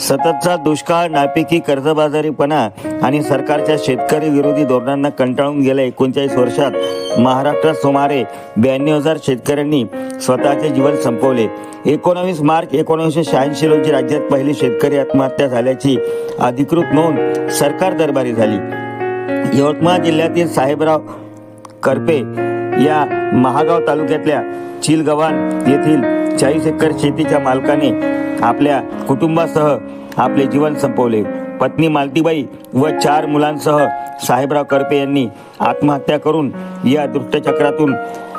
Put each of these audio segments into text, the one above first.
सततचा दुष्काळ, नापिकी, कर्जबाजारीपणा आणि सरकारच्या शेतकरी विरोधी धोरणांना कंटाळून गेल्या 39 वर्षात महाराष्ट्रात सुमारे 92,000 शेतकऱ्यांनी स्वतःचे जीवन संपवले. 19 मार्च 1986 रोजी राज्यात पहिली शेतकरी आत्महत्या झाल्याची अधिकृत नोंद सरकार दरबारी झाली. यवतमाळ जिल्ह्यातील साहेबराव करपे या महागाव तालुक्यातल्या चिलगव्हाण येथील 40 एकर शेतीच्या मालकाने आपल्या कुटुंबासह आपले जीवन संपवले. पत्नी मालतीबाई व 4 मुलांसह साहेबराव करपे यांनी आत्महत्या करून या दुष्टचक्रातून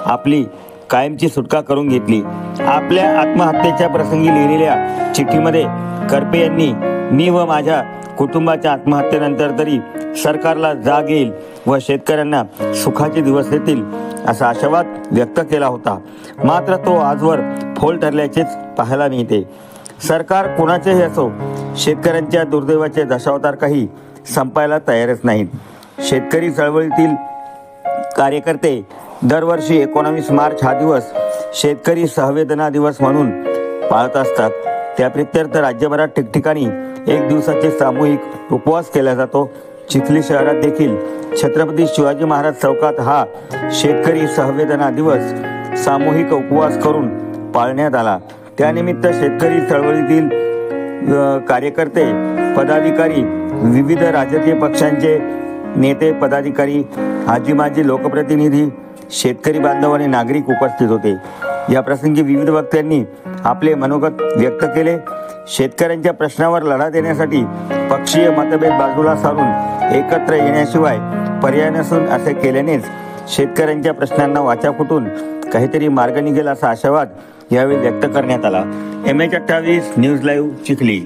आपली कायमची सुटका करून घेतली. आपल्या आत्महत्येच्या प्रसंगी लिहिलेल्या चिठ्ठीमध्ये करपे यांनी मी व माझ्या कुटुंबाच्या आत्महत्येनंतर तरी सरकारला जाग येईल व शेतकऱ्यांना सुखाचे दिवस येतील असा आशावाद व्यक्त केला होता. मात्र तो आजवर फोल ठरल्याचेच पाहायला मिळते. सरकार कोणाचेही असो, शेतकऱ्यांच्या दुर्दैवाचे दशावतार काही संपायला तयारच नाहीत. शेतकरी चळवळीतील कार्यकर्ते दरवर्षी 19 मार्च हा दिवस शेतकरी सहवेदना दिवस म्हणून पाळत असतात. त्या प्रित्यर्थ राज्यभरात ठिकठिकाणी 1 दिवसाचे सामूहिक उपवास केला जातो. चिखली शहरात देखील छत्रपती शिवाजी महाराज चौकात हा शेतकरी सहवेदना दिवस सामूहिक उपवास करून पाळण्यात आला. त्यानिमित्त शेतकरी चळवळीतील कार्यकर्ते, पदाधिकारी, विविध राजकीय पक्षांचे नेते, पदाधिकारी, आजी माजी लोकप्रतिनिधी, शेतकरी बांधव आणि नागरिक उपस्थित होते. या प्रसंगी विविध वक्त्यांनी आपले मनोगत व्यक्त केले. शेतकऱ्यांच्या प्रश्नावर लढा देण्यासाठी पक्षीय मतभेद बाजूला सारून एकत्र येण्याशिवाय पर्याय नसून असे केल्यानेच शेतकऱ्यांच्या प्रश्नांना वाचा फुटून काहीतरी मार्ग निघेल असा आशावाद यावेळी व्यक्त करण्यात आला. MH28 news live Chikhli.